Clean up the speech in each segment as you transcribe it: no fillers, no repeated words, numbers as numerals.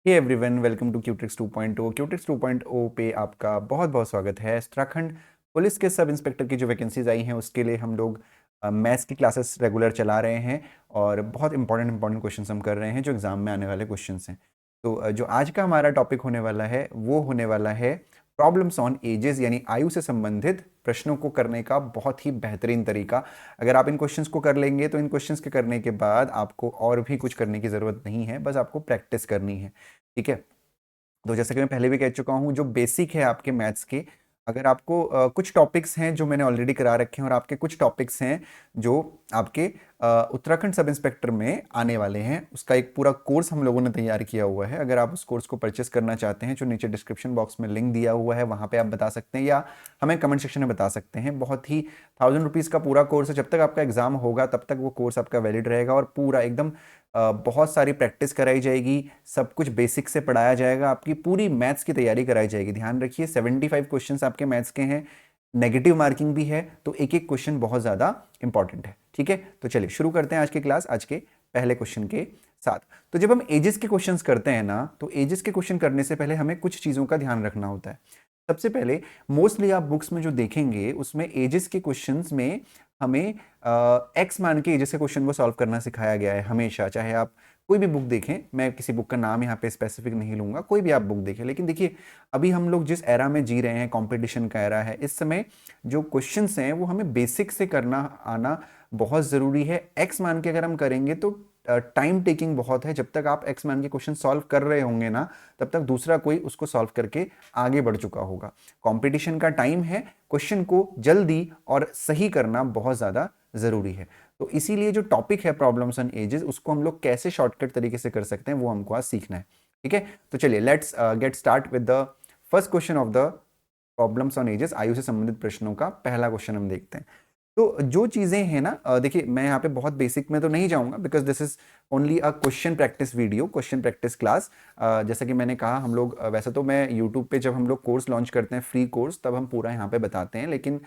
Hey everyone, welcome to Qutrix 2.0। Qutrix 2.0 पे आपका बहुत बहुत स्वागत है। उत्तराखंड पुलिस के सब इंस्पेक्टर की जो वैकेंसीज आई हैं उसके लिए हम लोग मैथ्स की क्लासेस रेगुलर चला रहे हैं और बहुत इंपॉर्टेंट क्वेश्चंस हम कर रहे हैं जो एग्जाम में आने वाले क्वेश्चंस हैं। तो जो आज का हमारा टॉपिक होने वाला है वो होने वाला है प्रॉब्लम्स ऑन एजेस, यानी आयु से संबंधित प्रश्नों को करने का बहुत ही बेहतरीन तरीका। अगर आप इन क्वेश्चंस को कर लेंगे तो इन क्वेश्चंस के करने के बाद आपको और भी कुछ करने की ज़रूरत नहीं है, बस आपको प्रैक्टिस करनी है। ठीक है। तो जैसे कि मैं पहले भी कह चुका हूँ, जो बेसिक है आपके मैथ्स के, अगर आपको कुछ टॉपिक्स हैं जो मैंने ऑलरेडी करा रखे हैं और आपके कुछ टॉपिक्स हैं जो आपके उत्तराखंड सब इंस्पेक्टर में आने वाले हैं, उसका एक पूरा कोर्स हम लोगों ने तैयार किया हुआ है। अगर आप उस कोर्स को परचेस करना चाहते हैं, जो नीचे डिस्क्रिप्शन बॉक्स में लिंक दिया हुआ है वहाँ पे आप बता सकते हैं या हमें कमेंट सेक्शन में बता सकते हैं। बहुत ही 1000 रुपीज़ का पूरा कोर्स है। जब तक आपका एग्जाम होगा तब तक वो कोर्स आपका वैलिड रहेगा और पूरा एकदम बहुत सारी प्रैक्टिस कराई जाएगी, सब कुछ बेसिक से पढ़ाया जाएगा, आपकी पूरी मैथ्स की तैयारी कराई जाएगी। ध्यान रखिए 75 क्वेश्चंस आपके मैथ्स के हैं, नेगेटिव मार्किंग भी है, तो एक एक क्वेश्चन बहुत ज़्यादा इंपॉर्टेंट है। ठीक है, तो चलिए शुरू करते हैं आज की क्लास, आज के पहले क्वेश्चन के साथ। तो जब हम एजेस के क्वेश्चंस करते हैं ना, तो एजेस के क्वेश्चन करने से पहले हमें कुछ चीज़ों का ध्यान रखना होता है। सबसे पहले मोस्टली आप बुक्स में जो देखेंगे उसमें एजेस के क्वेश्चंस में हमें एक्स मान के एजेस के क्वेश्चन को सॉल्व करना सिखाया गया है हमेशा। चाहे आप कोई भी बुक देखें, मैं किसी बुक का नाम यहाँ पे स्पेसिफिक नहीं लूंगा, कोई भी आप बुक देखें, लेकिन देखिए अभी हम लोग जिस एरा में जी रहे हैं, कंपटीशन का एरा है, इस समय जो क्वेश्चंस हैं वो हमें बेसिक से करना आना बहुत ज़रूरी है। एक्स मान के अगर हम करेंगे तो टाइम टेकिंग बहुत है। जब तक आप एक्स मान के क्वेश्चन सॉल्व कर रहे होंगे ना, तब तक दूसरा कोई उसको सॉल्व करके आगे बढ़ चुका होगा। कंपटीशन का टाइम है, क्वेश्चन को जल्दी और सही करना बहुत ज़्यादा ज़रूरी है। तो इसीलिए जो टॉपिक है प्रॉब्लम्स एंड एजेस, उसको हम लोग कैसे शॉर्टकट तरीके से कर सकते हैं वो हमको आज सीखना है। ठीक है, तो चलिए let's get start with the first question of the problems on edges. आयु से संबंधित प्रश्नों का पहला क्वेश्चन हम देखते हैं। तो जो चीज़ें हैं ना, देखिए मैं यहाँ पे बहुत बेसिक में तो नहीं जाऊँगा, because this is only a question practice video, question practice class. जैसा कि मैंने कहा, हम लोग वैसे तो मैं यूट्यूब पे जब हम लोग कोर्स लॉन्च करते हैं, फ्री कोर्स, तब हम पूरा यहाँ पे बताते हैं, लेकिन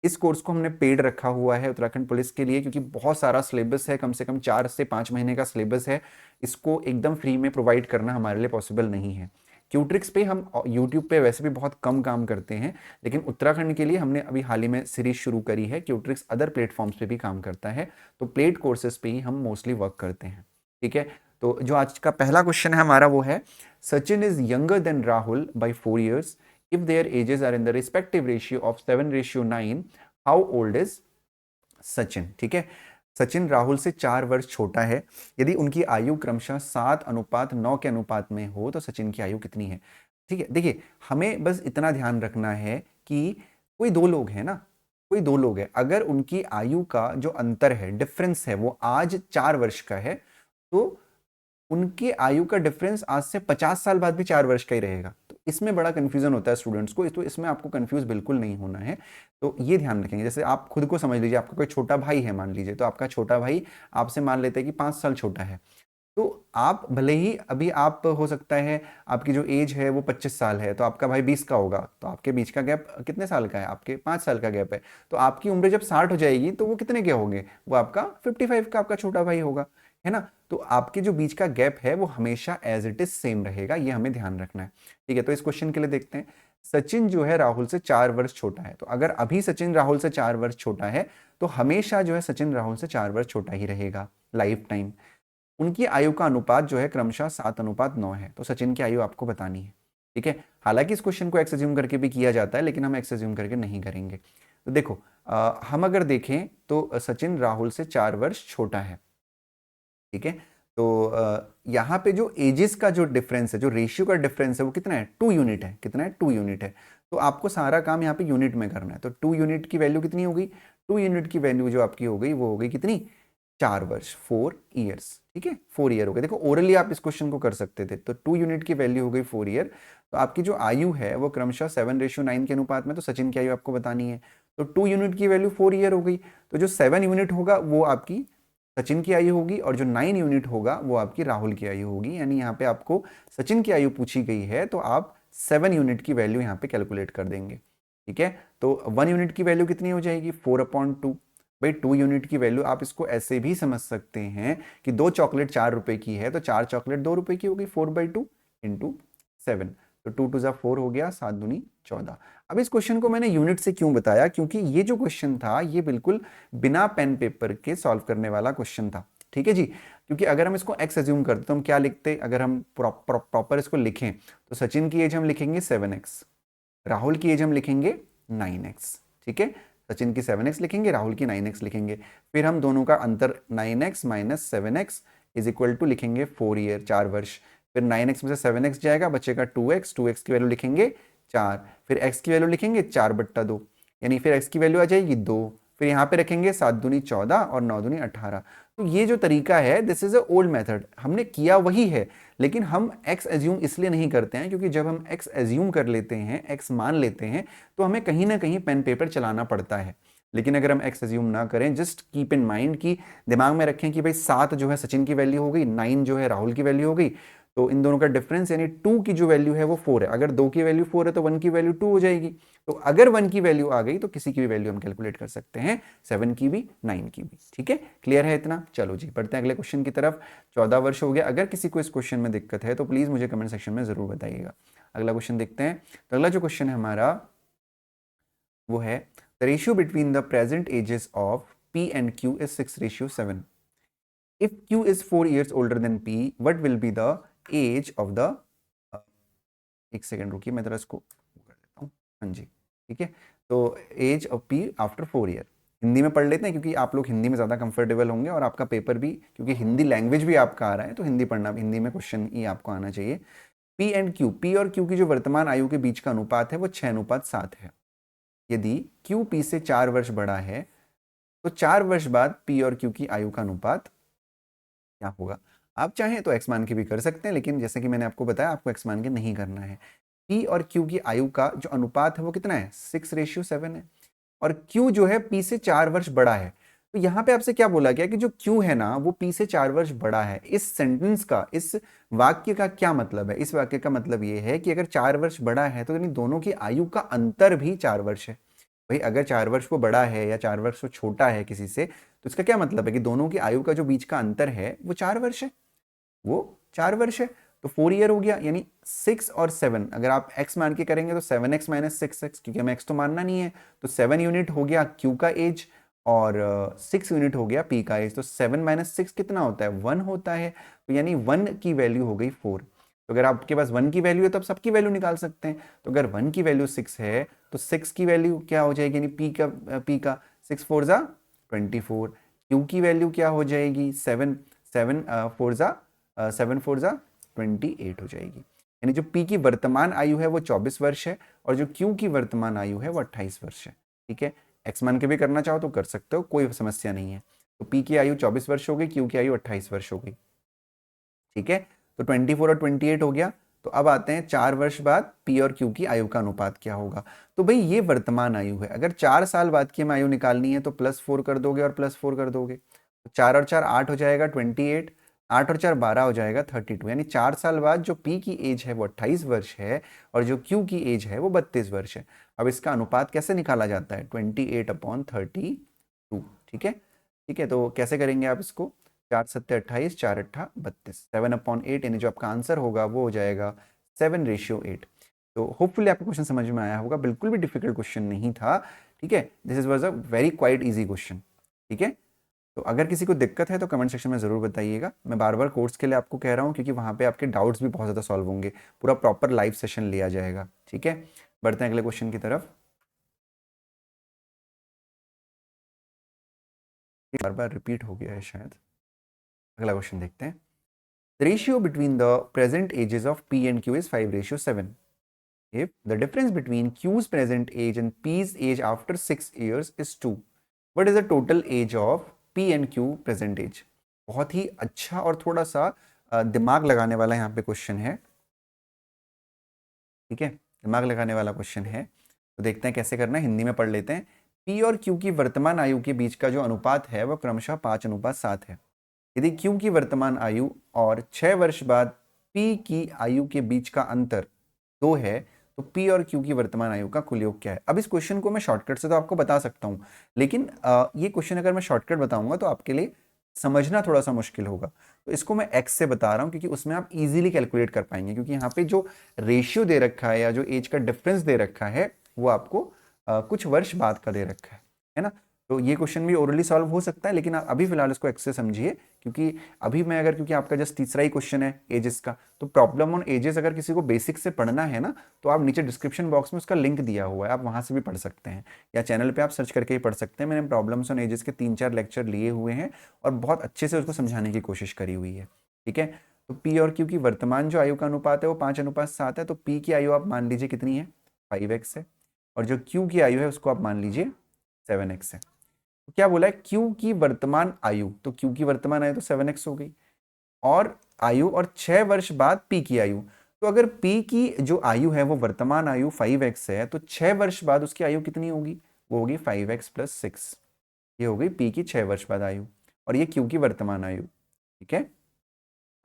इस कोर्स को हमने पेड रखा हुआ है उत्तराखंड पुलिस के लिए, क्योंकि बहुत सारा सिलेबस है, कम से कम 4 से 5 महीने का सिलेबस है। इसको एकदम फ्री में प्रोवाइड करना हमारे लिए पॉसिबल नहीं है। क्यूट्रिक्स पे हम यूट्यूब पे वैसे भी बहुत कम काम करते हैं, लेकिन उत्तराखंड के लिए हमने अभी हाल ही में सीरीज शुरू करी है। क्यूट्रिक्स अदर प्लेटफॉर्म्स पे भी काम करता है, तो प्लेड कोर्सेज पे ही हम मोस्टली वर्क करते हैं। ठीक है, तो जो आज का पहला क्वेश्चन है हमारा वो है, Sachin is younger than Rahul by 4 years। If their ages are in the respective ratio of 7:9, how old is Sachin. ठीक है, सचिन राहुल से 4 वर्ष छोटा है। यदि उनकी आयु क्रमशः 7:9 के अनुपात में हो तो सचिन की आयु कितनी है। ठीक है, देखिए हमें बस इतना ध्यान रखना है कि कोई दो लोग हैं ना, कोई दो लोग हैं, अगर उनकी आयु का जो अंतर है, डिफरेंस है, वो आज 4 वर्ष का है, तो उनकी आयु का डिफरेंस आज से 50 साल बाद भी 4 वर्ष का ही रहेगा। तो इसमें बड़ा कंफ्यूजन होता है स्टूडेंट्स को, तो इसमें आपको कंफ्यूज बिल्कुल नहीं होना है। तो ये ध्यान रखेंगे, जैसे आप खुद को समझ लीजिए, आपका कोई छोटा भाई है मान लीजिए, तो आपका छोटा भाई आपसे मान लेते हैं कि 5 साल छोटा है, तो आप भले ही अभी आप हो सकता है आपकी जो एज है वो 25 साल है, तो आपका भाई 20 का होगा, तो आपके बीच का गैप कितने साल का है, आपके 5 साल का गैप है। तो आपकी उम्र जब 60 हो जाएगी तो वो कितने के होंगे, वो आपका 55 का आपका छोटा भाई होगा, है ना। तो आपके जो बीच का गैप है वो हमेशा एज इट इज सेम रहेगा, ये हमें ध्यान रखना है। ठीक है, तो इस क्वेश्चन के लिए देखते हैं। सचिन जो है राहुल से 4 वर्ष छोटा है, तो अगर अभी सचिन राहुल से 4 वर्ष छोटा है तो हमेशा जो है सचिन राहुल से 4 वर्ष छोटा ही रहेगा लाइफ टाइम। उनकी आयु का अनुपात जो है क्रमशः 7:9 है, तो सचिन की आयु आपको बतानी है। ठीक है, हालांकि इस क्वेश्चन को एक्सज्यूम करके भी किया जाता है, लेकिन हम एक्सज्यूम करके नहीं करेंगे। तो देखो हम अगर देखें तो सचिन राहुल से 4 वर्ष छोटा है। ठीक है, तो यहाँ पे जो एजेस का जो डिफरेंस है, जो रेशियो का डिफरेंस है, वो कितना है, 2 यूनिट है। कितना है, 2 यूनिट है। तो आपको सारा काम यहाँ पे यूनिट में करना है। तो 2 यूनिट की वैल्यू कितनी होगी, 2 यूनिट की वैल्यू जो आपकी हो गई वो हो गई कितनी, 4 वर्ष, 4 ईयर्स। ठीक है, 4 ईयर हो गए। देखो ओरली आप इस क्वेश्चन को कर सकते थे। तो 2 यूनिट की वैल्यू हो गई 4 ईयर। तो आपकी जो आयु है वो क्रमशः 7:9 के अनुपात में, तो सचिन की आयु आपको बतानी है। तो 2 यूनिट की वैल्यू 4 ईयर हो गई। तो जो 7 यूनिट होगा वो आपकी सचिन की आयु होगी, और जो 9 यूनिट होगा वो आपकी राहुल की आयु होगी। यानी यहाँ पे आपको सचिन की आयु पूछी गई है, तो आप 7 यूनिट की वैल्यू यहाँ पे कैलकुलेट कर देंगे। ठीक है, तो 1 यूनिट की वैल्यू कितनी हो जाएगी, 4/2। भाई 2 यूनिट की वैल्यू आप इसको ऐसे भी समझ सकते हैं कि 2 चॉकलेट 4 रुपए की है, तो 4 चॉकलेट 2 रुपए की होगी, 4/2 इंटू 7, तो 2 2 4 हो गया, 7 दूनी 14। अब इस क्वेश्चन को मैंने यूनिट से क्यों बताया, क्योंकि ये जो क्वेश्चन था ये बिल्कुल बिना पेन पेपर के सॉल्व करने वाला क्वेश्चन था, ठीक है जी। क्योंकि अगर हम इसको x एज्यूम करते तो हम क्या लिखते, अगर हम प्रॉपर इसको लिखें तो सचिन की एज हम लिखेंगे 7x, राहुल की एज हम लिखेंगे 9x, ठीक है। सचिन की 7x लिखेंगे, राहुल की 9x लिखेंगे, फिर हम दोनों का अंतर 9x minus 7x is equal to लिखेंगे 4 ईयर, 4 वर्ष। फिर 9x में से 7x जाएगा, बचेगा 2x, 2x की वैल्यू लिखेंगे 4, फिर x की वैल्यू लिखेंगे 4/2, यानी फिर x की वैल्यू आ जाएगी 2, फिर यहाँ पे रखेंगे 7 दूनी 14 और 9 दूनी 18। तो ये जो तरीका है this is a old method, हमने किया वही है, लेकिन हम x एज्यूम इसलिए नहीं करते हैं क्योंकि जब हम x एज्यूम कर लेते हैं, x मान लेते हैं, तो हमें कहीं ना कहीं पेन पेपर चलाना पड़ता है। लेकिन अगर हम x एज्यूम ना करें, जस्ट कीप इन माइंड कि दिमाग में रखें कि भाई 7 जो है सचिन की वैल्यू हो गई, 9 जो है राहुल की वैल्यू हो गई, तो इन दोनों का डिफरेंस यानी 2 की जो वैल्यू है वो 4 है। अगर 2 की वैल्यू 4 है तो 1 की वैल्यू 2 हो जाएगी। तो अगर 1 की वैल्यू आ गई तो किसी की भी वैल्यू हम कैलकुलेट कर सकते हैं, 7 की भी, 9 की भी, ठीक है। क्लियर है इतना? चलो जी बढ़ते हैं अगले क्वेश्चन की तरफ। 14 वर्ष हो गया। अगर किसी को इस क्वेश्चन में दिक्कत है तो प्लीज मुझे कमेंट सेक्शन में जरूर बताइएगा। अगला क्वेश्चन देखते हैं। तो अगला जो क्वेश्चन है हमारा वो है the ratio between the present ages of P and Q is 6:7. If Q is 4 years older than P, what will be the age of the एक सेकेंड रुकिए, मैं जरा इसको कर देता हूँ। हाँ जी ठीक है। तो age of P after 4 year, Hindi में पढ़ लेते हैं क्योंकि आप लोग हिंदी में ज़्यादा कंफर्टेबल होंगे और आपका पेपर भी, क्योंकि हिंदी लैंग्वेज भी आपका आ रहा है तो हिंदी पढ़ना, हिंदी में क्वेश्चन ही आपको आना चाहिए। P एंड Q, P और Q की जो वर्तमान आयु के बीच का अनुपात है वो 6:7 है। यदि Q P से 4 वर्ष बड़ा है तो 4 वर्ष बाद P और Q की आयु का अनुपात क्या होगा? आप चाहें तो x मान के भी कर सकते हैं, लेकिन जैसे कि मैंने आपको बताया आपको x मान के नहीं करना है। P और Q की आयु का जो अनुपात है वो कितना है? 6:7 है। और Q जो है P से 4 वर्ष बड़ा है। तो यहाँ पे आपसे क्या बोला गया कि जो Q है ना वो P से 4 वर्ष बड़ा है। इस सेंटेंस का, इस वाक्य का क्या मतलब है? इस वाक्य का मतलब ये है कि अगर 4 वर्ष बड़ा है तो यानी दोनों की आयु का अंतर भी 4 वर्ष है। भाई अगर 4 वर्ष वो बड़ा है या 4 वर्ष वो छोटा है किसी से, तो इसका क्या मतलब है कि दोनों की आयु का जो बीच का अंतर है वो 4 वर्ष है, वो 4 वर्ष है। तो 4 ईयर हो गया, यानी 6 और 7 अगर आप x मान के करेंगे तो 7x माइनस 6x, क्योंकि हमें x तो मानना नहीं है, तो 7 यूनिट हो गया Q का एज और 6 यूनिट हो गया P का एज। तो 7 माइनस 6 कितना होता है? 1 होता है। तो यानी 1 की वैल्यू हो गई 4। तो अगर आपके पास 1 की वैल्यू है तो आप सबकी वैल्यू निकाल सकते हैं। तो अगर 1 की वैल्यू 6 है तो 6 की वैल्यू क्या हो जाएगी? यानी P का 6 4 जा 24। Q की वैल्यू क्या हो जाएगी? 7 4 जा 7 4 जा 28 हो जाएगी। यानी जो P की वर्तमान आयु है वो 24 वर्ष है और जो Q की वर्तमान आयु है वो 28 वर्ष है। ठीक है, x मान के भी करना चाहो तो कर सकते हो, कोई समस्या नहीं है। तो P की आयु 24 वर्ष हो गई, Q की आयु 28 वर्ष हो गई। ठीक है, तो 24 और 28 हो गया। तो अब आते हैं 4 वर्ष बाद P और Q की आयु का अनुपात क्या होगा। तो भाई ये वर्तमान आयु है, अगर 4 साल बाद की हमें आयु निकालनी है तो +4 कर दोगे और +4 कर दोगे, तो 4 और 4 8 हो जाएगा 28, 8 और 4 12 हो जाएगा 32। यानी 4 साल बाद जो P की एज है वो 28 वर्ष है और जो Q की एज है वो 32 वर्ष है। अब इसका अनुपात कैसे निकाला जाता है? 28/32। ठीक है, ठीक है, तो कैसे करेंगे आप इसको? 4 7 28, 4 8 32, 7/8, यानी जो आपका आंसर होगा वो हो जाएगा 7:8। तो होपफुली आपको क्वेश्चन समझ में आया होगा, बिल्कुल भी डिफिकल्ट क्वेश्चन नहीं था। ठीक है, this is was a very quite easy question. ठीक है, तो अगर किसी को दिक्कत है तो कमेंट सेक्शन में ज़रूर बताइएगा। मैं बार बार कोर्स के लिए आपको कह रहा हूँ क्योंकि वहाँ पे आपके डाउट्स भी बहुत ज़्यादा सॉल्व होंगे, पूरा प्रॉपर लाइव सेशन लिया जाएगा। ठीक है, बढ़ते हैं अगले क्वेश्चन की तरफ। बार बार रिपीट हो गया है शायद। अगला क्वेश्चन देखते हैं। The ratio between the present ages of P and Q is 5:7. If the difference between Q's present age and P's age after 6 years is 2, what is the total age of P and Q present age? बहुत ही अच्छा और थोड़ा सा दिमाग लगाने वाला यहाँ पे क्वेश्चन है। ठीक है, दिमाग लगाने वाला क्वेश्चन है, तो देखते हैं कैसे करना है। हिंदी में पढ़ लेते हैं। P और Q की वर्तमान आयु के बीच का जो अनुपात है वो क्रमशः 5:7 है। यदि Q की वर्तमान आयु और 6 वर्ष बाद P की आयु के बीच का अंतर 2 है तो P और Q की वर्तमान आयु का कुल योग क्या है? अब इस क्वेश्चन को मैं शॉर्टकट से तो आपको बता सकता हूं, लेकिन ये क्वेश्चन अगर मैं शॉर्टकट बताऊंगा तो आपके लिए समझना थोड़ा सा मुश्किल होगा। तो इसको मैं एक्स से बता रहा हूँ क्योंकि उसमें आप इजीली कैलकुलेट कर पाएंगे, क्योंकि यहाँ पे जो रेशियो दे रखा है या जो एज का डिफरेंस दे रखा है वो आपको कुछ वर्ष बाद का दे रखा है ना। तो ये क्वेश्चन भी ओरली सॉल्व हो सकता है, लेकिन आप अभी फिलहाल इसको एक्स से समझिए, क्योंकि अभी मैं अगर, क्योंकि आपका जस्ट तीसरा ही क्वेश्चन है एजेस का, तो प्रॉब्लम ऑन एजेस अगर किसी को बेसिक से पढ़ना है ना, तो आप नीचे डिस्क्रिप्शन बॉक्स में उसका लिंक दिया हुआ है, आप वहां से भी पढ़ सकते हैं, या चैनल पे आप सर्च करके ही पढ़ सकते हैं। मैंने प्रॉब्लम्स ऑन एजेस के 3-4 लेक्चर लिए हुए हैं और बहुत अच्छे से उसको समझाने की कोशिश करी हुई है। ठीक है, तो पी और क्यू की वर्तमान जो आयु का अनुपात है वो 5:7 है। तो पी की आयु आप मान लीजिए कितनी है, 5x है, और जो क्यू की आयु है उसको आप मान लीजिए 7x है। तो क्या बोला है, क्यू की वर्तमान आयु, तो क्यू की वर्तमान आयु तो 7x हो गई, और आयु और 6 वर्ष बाद पी की आयु। तो अगर पी की जो आयु है वो वर्तमान आयु 5x है, तो 6 वर्ष बाद उसकी आयु कितनी होगी, वो होगी 5x + 6। ये हो गई पी की 6 वर्ष बाद आयु, और ये क्यू की वर्तमान आयु। ठीक है,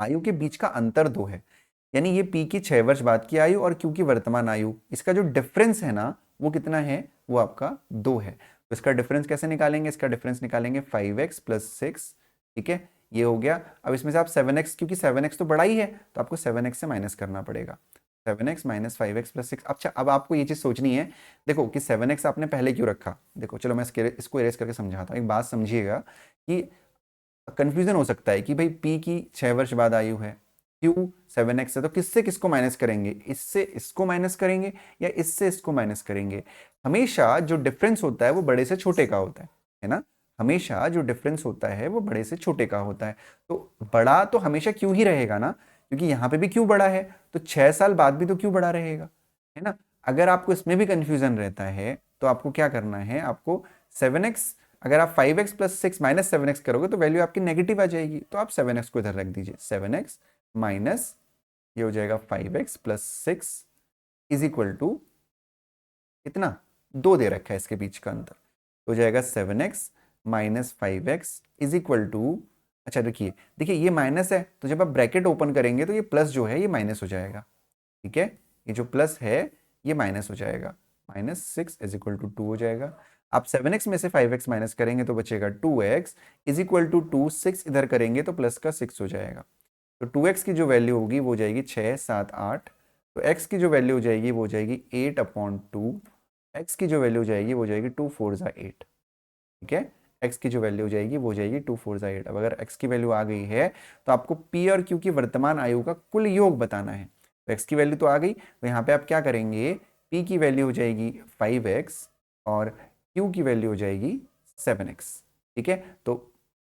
आयु के बीच का अंतर 2 है, यानी ये पी की 6 वर्ष बाद की आयु और क्यू की वर्तमान आयु, इसका जो डिफरेंस है ना वो कितना है, वो आपका 2 है। तो इसका डिफरेंस कैसे निकालेंगे, इसका डिफरेंस निकालेंगे 5x + 6। ठीक है, ये हो गया। अब इसमें से आप 7x, क्योंकि 7x तो बड़ा ही है, तो आपको 7x से माइनस करना पड़ेगा। 7x - 5x + 6। अच्छा, अब आपको ये चीज़ सोचनी है, देखो कि 7x आपने पहले क्यों रखा। देखो चलो मैं इसको इरेज करके समझाता हूँ। एक बात समझिएगा कि कंफ्यूजन हो सकता है कि भाई पी की 6 वर्ष बाद आयु है, क्यू 7x है, तो किससे किसको माइनस करेंगे, इससे इसको माइनस करेंगे या इससे इसको माइनस करेंगे। हमेशा जो डिफरेंस होता है वो बड़े से छोटे का होता है ना। हमेशा जो डिफरेंस होता है वो बड़े से छोटे का होता है। तो बड़ा तो हमेशा क्यू ही रहेगा ना, क्योंकि यहाँ पे भी क्यू बड़ा है, तो 6 साल बाद भी तो क्यू बड़ा रहेगा, है ना। अगर आपको इसमें भी कंफ्यूजन रहता है तो आपको क्या करना है, आपको 7x, अगर आप 5x + 6 - 7x करोगे तो वैल्यू आपकी नेगेटिव आ जाएगी, तो आप 7x को इधर रख दीजिए। 7x माइनस, ये हो जाएगा 5x + 6 इज इक्वल टू कितना, 2 दे रखा है इसके बीच का अंतर, तो हो जाएगा 7x - 5x is equal to, अच्छा देखिए देखिए ये माइनस है, तो जब आप ब्रैकेट ओपन करेंगे तो ये प्लस जो है ये माइनस हो जाएगा। ठीक है, ये जो प्लस है ये माइनस हो जाएगा, -6 इज इक्वल टू 2 हो जाएगा। आप 7x में से 5x माइनस करेंगे तो बचेगा 2x इज इक्वल टू 2, 6 इधर करेंगे तो प्लस का 6 हो जाएगा। तो 2x की जो वैल्यू होगी वो हो जाएगी 6, 7, 8। तो x की जो वैल्यू हो जाएगी वो हो जाएगी 8/2। x की जो वैल्यू हो जाएगी वो हो जाएगी 2 4 8। ठीक है, x की जो वैल्यू हो जाएगी वो हो जाएगी 2 4 8। अब अगर x की वैल्यू आ गई है तो आपको p और q की वर्तमान आयु का कुल योग बताना है। तो x की वैल्यू तो आ गई, तो यहाँ पे आप क्या करेंगे, p की वैल्यू हो जाएगी 5x और q की वैल्यू हो जाएगी 7x। ठीक है, तो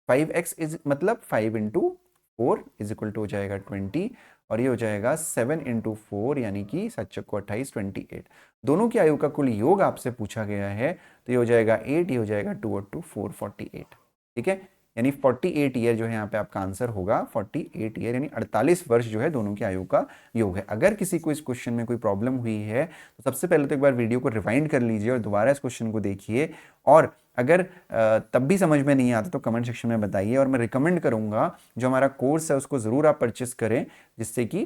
5x इज मतलब 5 × 4 इज इक्वल टू हो जाएगा 20, और ये हो जाएगा 7 × 4 यानी कि 7 चौको 28, 28। दोनों की आयु का कुल योग आपसे पूछा गया है, तो ये हो जाएगा 8, ये हो जाएगा 2 और 2 4, 48। ठीक है, यानी 48 ईयर जो है यहाँ पे आपका आंसर होगा 48 ईयर, यानी 48 वर्ष जो है दोनों की आयु का योग है। अगर किसी को इस क्वेश्चन में कोई प्रॉब्लम हुई है तो सबसे पहले तो एक बार वीडियो को रिवाइंड कर लीजिए और दोबारा इस क्वेश्चन को देखिए, और अगर तब भी समझ में नहीं आता तो कमेंट सेक्शन में बताइए। और मैं रिकमेंड करूंगा जो हमारा कोर्स है उसको ज़रूर आप परचेस करें, जिससे कि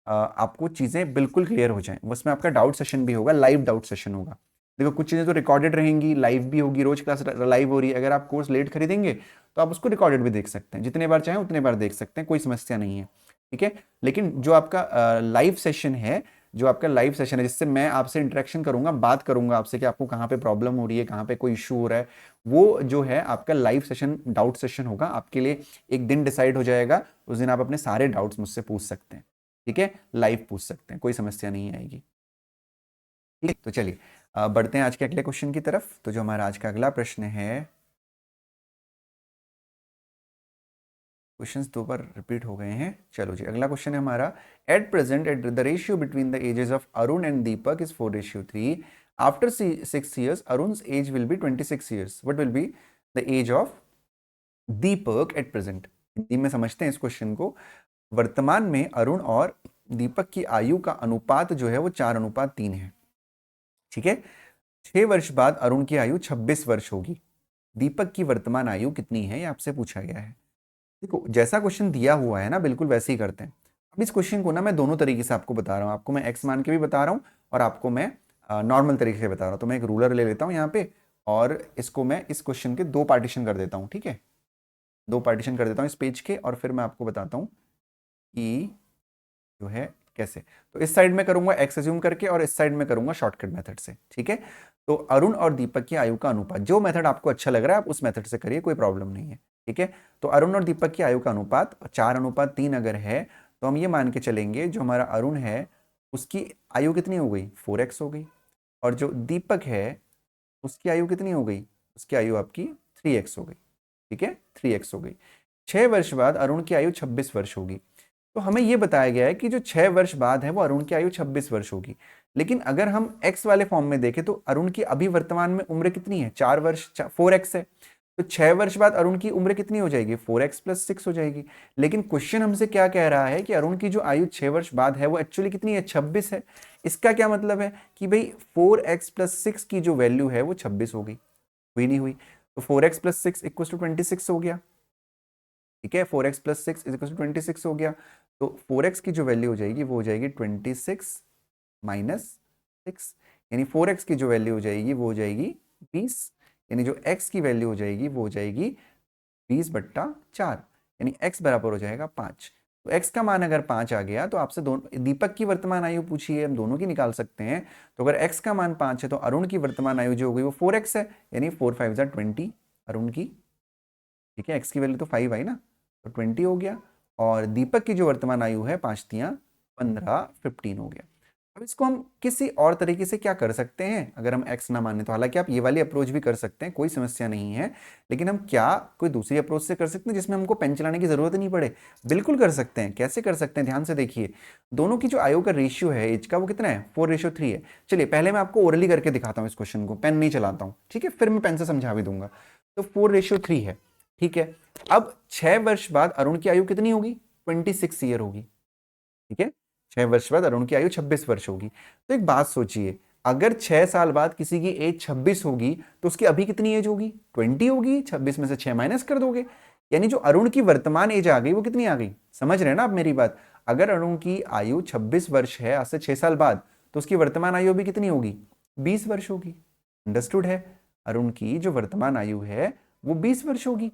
आपको चीज़ें बिल्कुल क्लियर हो जाएं। उसमें आपका डाउट सेशन भी होगा, लाइव डाउट सेशन होगा। देखो कुछ चीज़ें तो रिकॉर्डेड रहेंगी, लाइव भी होगी, रोज क्लास लाइव हो रही है। अगर आप कोर्स लेट खरीदेंगे तो आप उसको रिकॉर्डेड भी देख सकते हैं, जितने बार चाहें उतने बार देख सकते हैं, कोई समस्या नहीं है। ठीक है, लेकिन जो आपका लाइव सेशन है, जो आपका लाइव सेशन है जिससे मैं आपसे इंटरेक्शन करूंगा, बात करूंगा आपसे कि आपको कहाँ पे प्रॉब्लम हो रही है, कहाँ पे कोई इशू हो रहा है, वो जो है आपका लाइव सेशन डाउट सेशन होगा। आपके लिए एक दिन डिसाइड हो जाएगा, उस दिन आप अपने सारे डाउट्स मुझसे पूछ सकते हैं। ठीक है, लाइव पूछ सकते हैं, कोई समस्या नहीं आएगी। ठीक है, तो चलिए बढ़ते हैं आज के अगले क्वेश्चन की तरफ। तो जो हमारा आज का अगला प्रश्न है, क्वेश्चंस दो बार रिपीट हो गए हैं। चलो जी, अगला क्वेश्चन है हमारा, at present at the ratio between the ages of Arun and Deepak is 4:3। After 6 years Arun's age will be 26 years। What will be the age of Deepak at present. Hindi में समझते हैं इस क्वेश्चन को। वर्तमान में अरुण और दीपक की आयु का अनुपात जो है वो 4:3 है। ठीक है, 6 वर्ष बाद अरुण की आयु 26 वर्ष होगी। दीपक की वर्तमान आयु कितनी है, ये आपसे पूछा गया है। देखो जैसा क्वेश्चन दिया हुआ है ना, बिल्कुल वैसे ही करते हैं। अब इस क्वेश्चन को ना मैं दोनों तरीके से आपको बता रहा हूँ, आपको मैं एक्स मान के भी बता रहा हूँ और आपको मैं नॉर्मल तरीके से बता रहा हूँ। तो मैं एक रूलर ले लेता हूँ यहाँ पे, और इसको मैं इस क्वेश्चन के 2 पार्टीशन कर देता हूँ। ठीक है, 2 पार्टीशन कर देता हूँ इस पेज के और फिर मैं आपको बताता हूँ कि जो है कैसे। तो इस साइड में करूंगा एक्स अज्यूम करके और इस साइड में करूंगा शॉर्टकट मेथड से, ठीक है। तो अरुण और दीपक की आयु का अनुपात, जो मेथड आपको अच्छा लग रहा है आप उस मेथड से करिए, कोई प्रॉब्लम नहीं है, ठीक है। तो अरुण और दीपक की आयु का अनुपात 4:3 अगर है तो हम ये मान के चलेंगे जो हमारा अरुण है उसकी आयु कितनी हो गई, 4x हो गई, और जो दीपक है उसकी आयु कितनी हो गई, उसकी आयु आपकी 3x हो गई, ठीक है, 3x हो गई। 6 वर्ष बाद अरुण की आयु 26 वर्ष होगी। तो हमें यह बताया गया है कि जो 6 वर्ष बाद है वो अरुण की आयु 26 वर्ष होगी। लेकिन अगर हम x वाले फॉर्म में देखें तो अरुण की अभी वर्तमान में उम्र कितनी है, 4 वर्ष, 4x है। तो 6 वर्ष बाद अरुण की उम्र कितनी हो जाएगी, 4x + 6 हो जाएगी। लेकिन क्वेश्चन हमसे क्या कह रहा है कि अरुण की जो आयु 6 वर्ष बाद है वो एक्चुअली कितनी है, 26 है। इसका क्या मतलब है कि भाई 4x + 6 की जो वैल्यू है वो 26 हो गई, हुई नहीं हुई। तो 4x + 6 = 26 हो गया, ठीक है, 4x + 6 = 26 हो गया। तो 4x की जो वैल्यू हो जाएगी वो हो जाएगी 26 - 6, यानी 4x की जो वैल्यू हो जाएगी वो हो जाएगी 20, यानी जो x की वैल्यू हो जाएगी वो हो जाएगी 20/4, यानी x बराबर हो जाएगा 5। तो x का मान अगर 5 आ गया तो आपसे दोनों, दीपक की वर्तमान आयु पूछी है, हम दोनों की निकाल सकते हैं। तो अगर x का मान 5 है तो अरुण की वर्तमान आयु जो हो गई वो 4x है, यानी 4 × 5 = 20 अरुण की, ठीक है। x की वैल्यू तो 5 आई ना, तो 20 हो गया। और दीपक की जो वर्तमान आयु है 5 × 3 = 15, 15 हो गया। अब इसको हम किसी और तरीके से क्या कर सकते हैं, अगर हम x ना माने तो, हालांकि आप ये वाली अप्रोच भी कर सकते हैं, कोई समस्या नहीं है, लेकिन हम क्या कोई दूसरी अप्रोच से कर सकते हैं जिसमें हमको पेन चलाने की जरूरत नहीं पड़े। बिल्कुल कर सकते हैं। कैसे कर सकते हैं, ध्यान से देखिए। दोनों की जो आयु का रेशियो है एज का वो कितना है, 4:3 है। चलिए पहले मैं आपको ओरली करके दिखाता हूँ इस क्वेश्चन को, पेन नहीं चलाता हूँ, ठीक है, फिर मैं पेन से समझा भी दूंगा। तो 4:3 है, ठीक है। अब 6 वर्ष बाद अरुण की आयु कितनी होगी, 26 ईयर होगी, ठीक है। 6 वर्ष बाद अरुण की आयु 26 वर्ष होगी। तो एक बात सोचिए, अगर 6 साल बाद किसी की एज 26 होगी तो उसकी अभी कितनी एज होगी, 20 होगी। 26 में से 6 माइनस कर दोगे, यानी जो अरुण की वर्तमान एज आ गई वो कितनी आ गई, समझ रहे हैं ना आप मेरी बात। अगर अरुण की आयु 26 वर्ष है आज से 6 साल बाद, तो उसकी वर्तमान आयु भी कितनी होगी, 20 वर्ष होगी। अंडरस्टूड है, अरुण की जो वर्तमान आयु है वो 20 वर्ष होगी,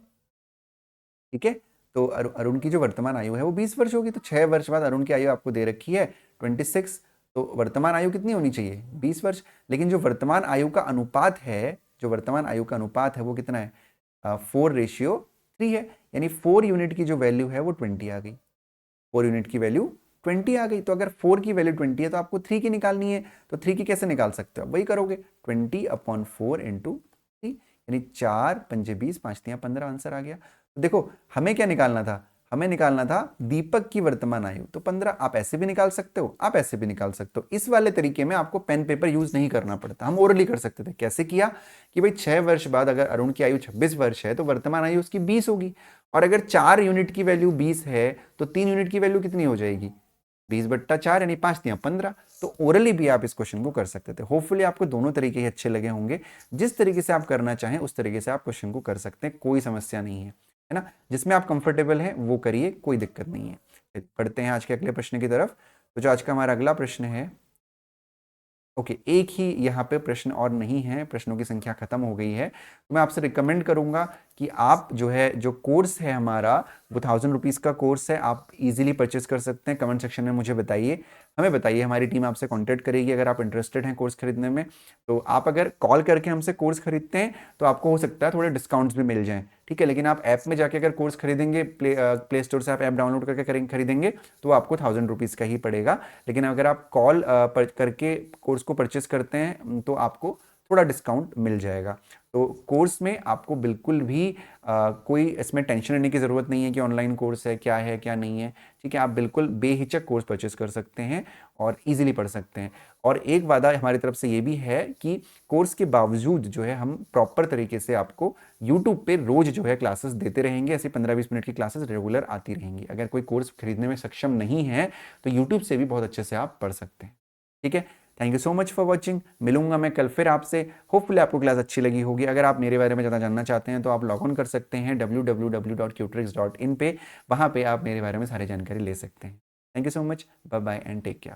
ठीक है। तो अरुण की जो वर्तमान आयु है वो 20 वर्ष होगी। तो 6 वर्ष बाद अरुण की आयु आपको दे रखी है 26, तो वर्तमान आयु कितनी होनी चाहिए, 20 वर्ष। लेकिन जो वर्तमान आयु का अनुपात है, जो वर्तमान आयु का अनुपात है वो कितना है, 4:3 है, यानी 4 यूनिट की जो वैल्यू है वो 20 आ गई। 4 यूनिट की वैल्यू 20 आ गई। तो अगर 4 की वैल्यू 20 है तो आपको 3 की निकालनी है। तो 3 की कैसे निकाल सकते हो, वही करोगे, 20/4 × 3, यानी 4 × 5 = 20, 5 × 3 = 15, आंसर आ गया। तो देखो हमें क्या निकालना था, हमें निकालना था दीपक की वर्तमान आयु। तो 15 आप ऐसे भी निकाल सकते हो, आप ऐसे भी निकाल सकते हो। इस वाले तरीके में आपको पेन पेपर यूज नहीं करना पड़ता, हम ओरली कर सकते थे। कैसे किया कि भाई 6 वर्ष बाद अगर अरुण की आयु 26 वर्ष है तो वर्तमान आयु उसकी 20 होगी, और अगर 4 यूनिट की वैल्यू 20 है तो 3 यूनिट की वैल्यू कितनी हो जाएगी, 20/4, यानी 5 × 3 = 15। तो ओरली भी आप इस क्वेश्चन को कर सकते थे। होपफुली आपको दोनों तरीके ही अच्छे लगे होंगे। जिस तरीके से आप करना चाहें उस तरीके से आप क्वेश्चन को कर सकते हैं, कोई समस्या नहीं है ना। जिसमें आप कंफर्टेबल हैं वो करिए, कोई दिक्कत नहीं है। पढ़ते हैं आज के अगले प्रश्न की तरफ। तो जो आज का हमारा अगला प्रश्न है, ओके, एक ही यहाँ पे प्रश्न और नहीं है, प्रश्नों की संख्या खत्म हो गई है। तो मैं आपसे रिकमेंड करूंगा कि आप जो है, जो कोर्स है हमारा वो 1000 रुपीज़ का कोर्स है, आप इजीली परचेस कर सकते हैं। कमेंट सेक्शन में मुझे बताइए, हमें बताइए, हमारी टीम आपसे कांटेक्ट करेगी अगर आप इंटरेस्टेड हैं कोर्स खरीदने में। तो आप अगर कॉल करके हमसे कोर्स खरीदते हैं तो आपको हो सकता है थोड़े डिस्काउंट्स भी मिल जाएं, ठीक है। लेकिन आप ऐप में जाके अगर कोर्स खरीदेंगे, प्ले स्टोर से आप ऐप डाउनलोड करके खरीदेंगे तो आपको 1000 रुपीज़ का ही पड़ेगा। लेकिन अगर आप कॉल करके कोर्स को परचेस करते हैं तो आपको थोड़ा डिस्काउंट मिल जाएगा। तो कोर्स में आपको बिल्कुल भी कोई इसमें टेंशन लेने की ज़रूरत नहीं है कि ऑनलाइन कोर्स है क्या नहीं है, ठीक है। आप बिल्कुल बेहिचक कोर्स परचेस कर सकते हैं और इजीली पढ़ सकते हैं। और एक वादा हमारी तरफ से ये भी है कि कोर्स के बावजूद जो है हम प्रॉपर तरीके से आपको यूट्यूब पे रोज जो है क्लासेस देते रहेंगे। ऐसे 15-20 मिनट की क्लासेस रेगुलर आती रहेंगी। अगर कोई कोर्स खरीदने में सक्षम नहीं है तो यूट्यूब से भी बहुत अच्छे से आप पढ़ सकते हैं, ठीक है। Thank you so much for watching. मिलूंगा मैं कल फिर आपसे। होपफुली आपको क्लास अच्छी लगी होगी। अगर आप मेरे बारे में ज़्यादा जानना चाहते हैं तो आप लॉग ऑन कर सकते हैं www.qtrix.in पे, वहाँ पे आप मेरे बारे में सारी जानकारी ले सकते हैं। Thank you so much, bye bye and take care.